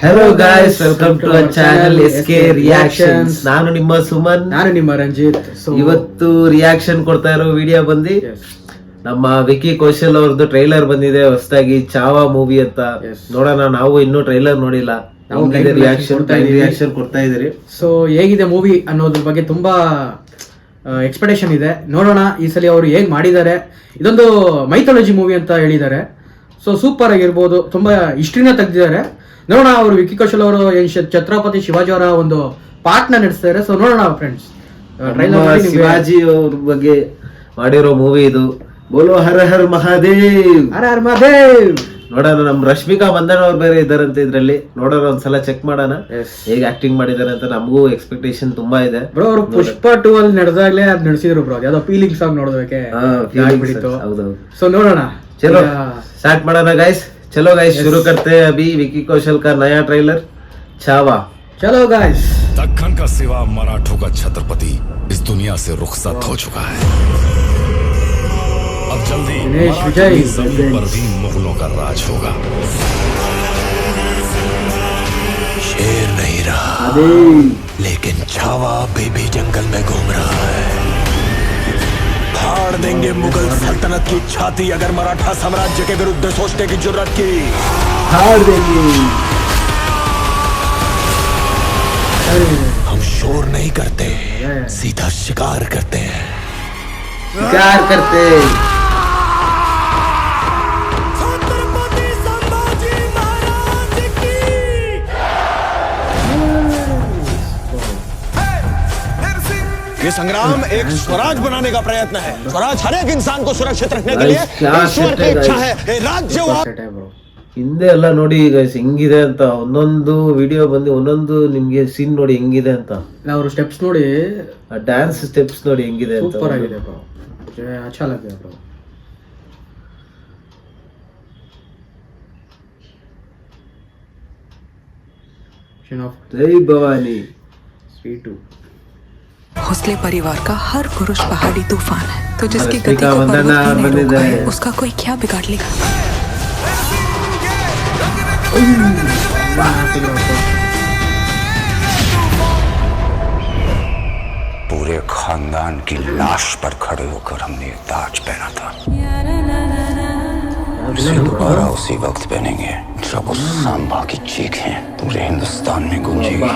Hello guys, welcome to our channel SK Reactions. ನಾನು ನಿಮ್ಮ ಸುಮನ್, ನಾನು ನಿಮ್ಮ ರಂಜಿತ್. ಇವತ್ತು ರಿಯಾಕ್ಷನ್ ಕೊಡ್ತಾ ಇರೋ ವಿಡಿಯೋ ಬಂದು ನಮ್ಮ ವಿಕಿ ಕೌಶಲ್ ಅವ್ರದ್ದು ಟ್ರೈಲರ್ ಬಂದಿದೆ ಹೊಸದಾಗಿ ಚಾವಾ ಮೂವಿ ಅಂತ. ನೋಡೋಣ, ನಾವು ಇನ್ನೂ ಟ್ರೈಲರ್ ನೋಡಿಲ್ಲ, ನಾವು ರಿಯಾಕ್ಷನ್ ಕೊಡ್ತಾ ಇದೀರಿ. ಸೊ ಹೇಗಿದೆ ಮೂವಿ ಅನ್ನೋದ್ರ ಬಗ್ಗೆ ತುಂಬಾ ಎಕ್ಸ್ಪೆಕ್ಟೇಷನ್ ಇದೆ. ನೋಡೋಣ ಈ ಸಲ ಅವರು ಹೇಗ್ ಮಾಡಿದ್ದಾರೆ. ಇದೊಂದು ಮೈಥಾಲಜಿ ಮೂವಿ ಅಂತ ಹೇಳಿದ್ದಾರೆ. ಸೊ ಸೂಪರ್ ಆಗಿರ್ಬೋದು, ತುಂಬಾ ಹಿಸ್ಟ್ರಿನ ತೆಗ್ದಿದ್ದಾರೆ. ನೋಡೋಣ, ಅವರು ವಿಕಿ ಕೌಶಲ್ ಅವರು ಛತ್ರಪತಿ ಶಿವಾಜಿ ಅವರ ಒಂದು ಪಾರ್ಟ್ನ ನಡೆಸ್ತಾರೆ. ಸೊ ನೋಡೋಣ ಫ್ರೆಂಡ್ಸ್, ಶಿವಾಜಿ ಅವ್ರ ಬಗ್ಗೆ ಮಾಡಿರೋ ಮೂವಿ ಇದು. ಬೋಲೋ ಹರ ಹರ್ ಮಹಾದೇವ್, ಹರ ಹರ್ ಮಹಾದೇವ್. ನೋಡೋಣ, ನಮ್ ರಶ್ಮಿಕಾ ಮಂದಣ್ಣ ಅವ್ರು ಬೇರೆ ಇದಾರಂತ ಇದ್ರಲ್ಲಿ. ನೋಡೋಣ, ಒಂದ್ಸಲ ಚೆಕ್ ಮಾಡೋಣ ಹೇಗೆ ಆಕ್ಟಿಂಗ್ ಮಾಡಿದಾರೆ ಅಂತ. ನಮಗೂ ಎಕ್ಸ್ಪೆಕ್ಟೇಷನ್ ತುಂಬಾ ಇದೆ ಬ್ರೋ. ಅವರು ಪುಷ್ಪ 2 ಅಲ್ಲಿ ನಡೆದಾಗ್ಲೇ ಅದ್ ನಡೆಸಿದ್ರು ಬ್ರೋ. ಯಾವ್ದೋ ಫೀಲಿಂಗ್ ಸಾಂಗ್ ನೋಡೋದಕ್ಕೆ ಹೌದು. ಸೊ ನೋಡೋಣ, ಚಲೋ ಸ್ಟಾರ್ಟ್ ಮಾಡೋಣ गाइस. चलो गाइस, शुरू करते हैं अभी विकी कौशल का नया ट्रेलर छावा. चलो गाइस. दक्कन का सिवा मराठों का छत्रपति इस दुनिया से रुखसत हो चुका है. अब जल्दी जमीन पर भी मुगलों का राज होगा. शेर नहीं रहा, लेकिन छावा अभी भी जंगल में घूम रहा है. फाड़ देंगे मुगल सल्तनत की छाती अगर मराठा साम्राज्य के विरुद्ध सोचने की जुर्रत की. फाड़ देंगे. हम शोर नहीं करते, सीधा शिकार करते हैं. शिकार करते. ये संग्राम एक स्वराज बनाने का प्रयत्न है. स्वराज हर एक इंसान को सुरक्षित रखने के लिए ईश्वर की इच्छा है. राज्य ಹಿಂದೆ ಎಲ್ಲ ನೋಡಿ ಗೈಸ್ ಹೆಂಗಿದೆ ಅಂತ. ಒಂದೊಂದು ವಿಡಿಯೋ ಬಂದು ಒಂದೊಂದು ನಿಮ್ಗೆ ಸೀನ್ ನೋಡಿ ಹೆಂಗಿದೆ ಅಂತ. ಅವ್ರ ಸ್ಟೆಪ್ಸ್ ನೋಡಿ, ಡ್ಯಾನ್ಸ್ ಸ್ಟೆಪ್ಸ್ ನೋಡಿ ಹೆಂಗಿದೆ ಅಂತ. ಸೂಪರ್ ಆಗಿದೆ ಬ್ರೋ, ಅಚ್ಚಾ ಲಗಿದೆ ಬ್ರೋ. जय भवानी. स्वीटू भोसले परिवार का हर पुरुष पहाड़ी तूफान है, तो जिसकी गति को पर्वत भी नहीं रोका है, उसका कोई क्या बिगाड़ लेगा. पूरे खानदान की लाश पर खड़े होकर हमने ये ताज पहना था. इसे दोबारा उसी वक्त पहनेंगे जब उस सांबा की चीखें पूरे हिंदुस्तान में गूंजेगी.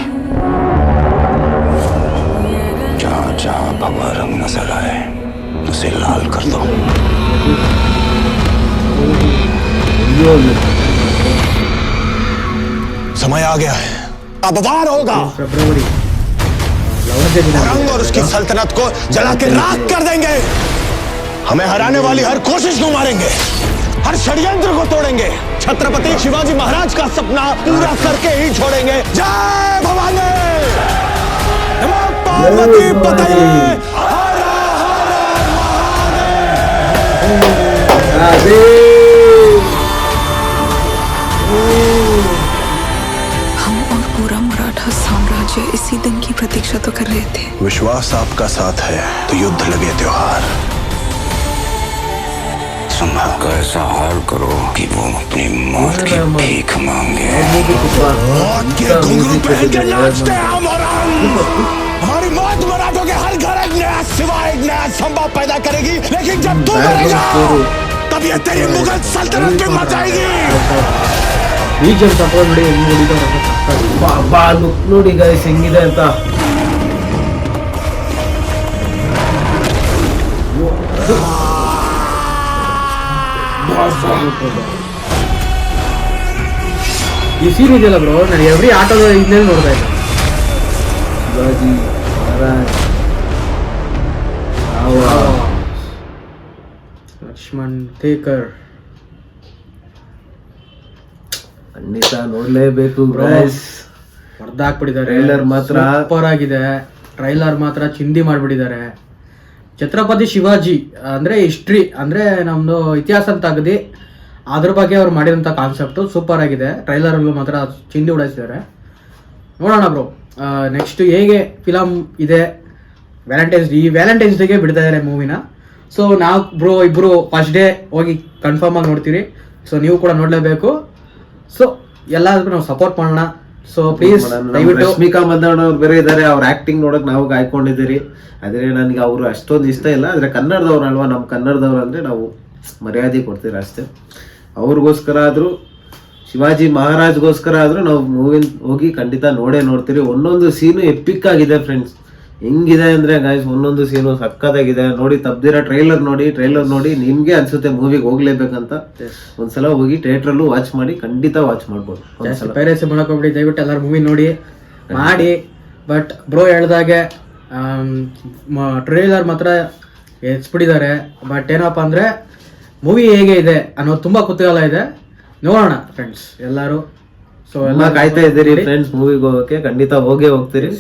जहाँ जहाँ भगवा रंग नजर आए उसे लाल कर दो. समय आ गया है, अब वार होगा. रंग और उसकी सल्तनत को जला के राख कर देंगे. हमें हराने वाली हर कोशिश को मारेंगे, हर षड्यंत्र को तोड़ेंगे. छत्रपति शिवाजी महाराज का सपना पूरा करके ही छोड़ेंगे. जय भवानी, नमो पार्वती पतये, हर हर महादेव. हम और पूरा मराठा साम्राज्य इसी दिन की प्रतीक्षा तो कर रहे थे. विश्वास आपका साथ है तो युद्ध लगे त्योहार. संभल का ऐसा हाल करो कि वो अपनी मौत की भीख मांगे. मौत के घुंघरू पहन के नाचते हैं हम और हम. हमारी मौत मराठों के हर घर एक नया सिवा, एक नया संभव पैदा करेगी. लेकिन जब तू मरेगा तब ये तेरी मुगल सल्तनत भी मर जाएगी. ಬೀಜನ್ ಸಪೋರ್ಟ್ ನೋಡಿ, ಹೆಂಗ್ ಬಾ ಲುಕ್ ನೋಡಿ ಗೈಸ್ ಹೆಂಗಿದೆ ಅಂತ. ಈ ಸೀನ್ ಇದೆಯಲ್ಲ ಬ್ರೋ, ನಾನು ಎವ್ರಿ ಆಟೋದ ಹಿಂದೆ ನೋಡ್ತಾ ಇದ್ದೆ. ಶಿವಾಜಿ ಮಹಾರಾಜ್, ಲಕ್ಷ್ಮಣ್ ತೇಕರ್ ಖಂಡಿತ ನೋಡ್ಲೇಬೇಕು ಗೈಸ್. ಹೊಡೆದಾಕ್ಬಿಟ್ಟಿದ್ದಾರೆ. ಟ್ರೈಲರ್ ಮಾತ್ರ ಸೂಪರ್ ಆಗಿದೆ. ಟ್ರೈಲರ್ ಮಾತ್ರ ಚಿಂದಿ ಮಾಡ್ಬಿಟ್ಟಿದ್ದಾರೆ. ಛತ್ರಪತಿ ಶಿವಾಜಿ ಅಂದ್ರೆ ಹಿಸ್ಟ್ರಿ, ಅಂದ್ರೆ ನಮ್ದು ಇತಿಹಾಸ ಅಂತ ಆಗದಿ, ಅದ್ರ ಬಗ್ಗೆ ಅವ್ರು ಮಾಡಿರೋಂಥ ಕಾನ್ಸೆಪ್ಟು ಸೂಪರ್ ಆಗಿದೆ. ಟ್ರೈಲರ್ಗಳು ಮಾತ್ರ ಚಿಂದಿ ಉಡಾಯಿಸಿದ್ದಾರೆ. ನೋಡೋಣ ಬ್ರೋ ನೆಕ್ಸ್ಟ್ ಹೇಗೆ ಫಿಲಮ್ ಇದೆ. ವ್ಯಾಲೆಂಟೈನ್ಸ್ ಡೇಗೆ ಬಿಡ್ತಾ ಇದ್ದಾರೆ ಮೂವಿನ. ಸೊ ನಾವು ಬ್ರೋ ಇಬ್ಬರು ಫಸ್ಟ್ ಡೇ ಹೋಗಿ ಕನ್ಫರ್ಮ್ ಆಗಿ ನೋಡ್ತೀವಿ. ಸೊ ನೀವು ಕೂಡ ನೋಡಲೇಬೇಕು. ಸೊ ಎಲ್ಲದಕ್ಕೂ ನಾವು ಸಪೋರ್ಟ್ ಮಾಡೋಣ. ಸೊ ಪ್ಲೀಸ್ ದಯವಿಟ್ಟು ರಶ್ಮಿಕಾ ಮಂದಣ್ಣ ಅವ್ರು ಬೇರೆ ಇದ್ದಾರೆ, ಅವ್ರ ಆಕ್ಟಿಂಗ್ ನೋಡಕ್ ನಾವು ಕಾಯ್ಕೊಂಡಿದ್ದೀರಿ. ಆದ್ರೆ ನನಗೆ ಅವರು ಅಷ್ಟೊಂದು ಇಷ್ಟ ಇಲ್ಲ. ಆದ್ರೆ ಕನ್ನಡದವ್ರಲ್ವಾ, ನಮ್ಮ ಕನ್ನಡದವ್ರು ಅಂದ್ರೆ ನಾವು ಮರ್ಯಾದೆ ಕೊಡ್ತೀರ ಅಷ್ಟೇ. ಅವ್ರಿಗೋಸ್ಕರ ಆದ್ರೂ, ಶಿವಾಜಿ ಮಹಾರಾಜ್ಗೋಸ್ಕರ ಆದ್ರೂ ನಾವು ಮೂವಿ ಹೋಗಿ ಖಂಡಿತ ನೋಡ್ತೀರಿ. ಒಂದೊಂದು ಸೀನು ಎಪಿಕ್ ಆಗಿದೆ ಫ್ರೆಂಡ್ಸ್. ಹೆಂಗಿದೆ ಅಂದ್ರೆ ಗಾಯ್ಸ್, ಒಂದೊಂದು ಸೀನು ಸಕ್ಕತ್ತಾಗಿದೆ. ನೋಡಿ ತಪ್ದಿರ ಟ್ರೈಲರ್ ನೋಡಿ ನಿಮ್ಗೆ ಅನ್ಸುತ್ತೆ ಮೂವಿಗೆ ಹೋಗ್ಲೇಬೇಕಂತ. ಒಂದ್ಸಲ ಹೋಗಿ ಥಿಯೇಟ್ರಲ್ಲೂ ವಾಚ್ ಮಾಡಿ, ಖಂಡಿತ ವಾಚ್ ಮಾಡ್ಬೋದು. ಪೈರಸಿ ಮಾಡಕ್ ಹೋಗ್ಬಿಡಿ, ದಯವಿಟ್ಟು ಎಲ್ಲರೂ ಮೂವಿ ಮಾಡಿ. ಬಟ್ ಬ್ರೋ ಹೇಳ್ದಾಗೆ ಟ್ರೈಲರ್ ಮಾತ್ರ ಎಚ್ಬಿಟ್ಟಿದ್ದಾರೆ. ಬಟ್ ಏನಪ್ಪಾ ಅಂದ್ರೆ ಮೂವಿ ಹೇಗೆ ಇದೆ ಅನ್ನೋದು ತುಂಬಾ ಕುತೂಹಲ ಇದೆ. ನೋಡೋಣ ಫ್ರೆಂಡ್ಸ್ ಎಲ್ಲರೂ. ಸೊ ಎಲ್ಲ ಕಾಯ್ತಾ ಇದ್ದೀರಿ ಫ್ರೆಂಡ್ಸ್ ಮೂವಿಗೆ ಹೋಗೋಕೆ. ಖಂಡಿತ ಹೋಗ್ತೀರಿ.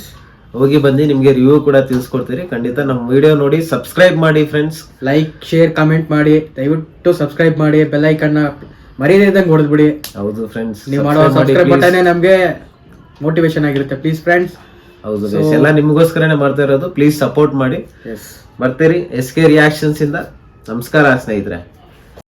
ಹೋಗಿ ಬಂದು ನಿಮ್ಗೆ ರಿವ್ಯೂ ಕೂಡ ತಿಳಿಸ್ಕೊಡ್ತೀರಿ. ಖಂಡಿತ ನಮ್ಮ ವಿಡಿಯೋ ನೋಡಿ ಸಬ್ಸ್ಕ್ರೈಬ್ ಮಾಡಿ ಫ್ರೆಂಡ್ಸ್. ಲೈಕ್, ಶೇರ್, ಕಮೆಂಟ್ ಮಾಡಿ. ದಯವಿಟ್ಟು ಸಬ್ಸ್ಕ್ರೈಬ್ ಮಾಡಿ. ಬೆಲ್ ಐಕನ್ನ ಮರೀದಂಗೆ ಹೊಡೆದ್ಬಿಡಿ. ಹೌದು ಫ್ರೆಂಡ್ಸ್, ನೀವು ಮಾಡೋ ಸಬ್ಸ್ಕ್ರೈಬ್ ಬಟನೇ ನಮಗೆ ಮೋಟಿವೇಶನ್ ಆಗಿರುತ್ತೆ. Please friends. ಹೌದು ಗೈಸ್, ಎಲ್ಲ ನಿಮ್ಗೋಸ್ಕರನೇ ಮಾಡ್ತಾ ಇರೋದು. ಪ್ಲೀಸ್ ಸಪೋರ್ಟ್ ಮಾಡಿ. ಬರ್ತೀರಿ SK ರಿಯಾಕ್ಷನ್ಸ್ ಇಂದ. ನಮಸ್ಕಾರ ಸ್ನೇಹಿತರೆ.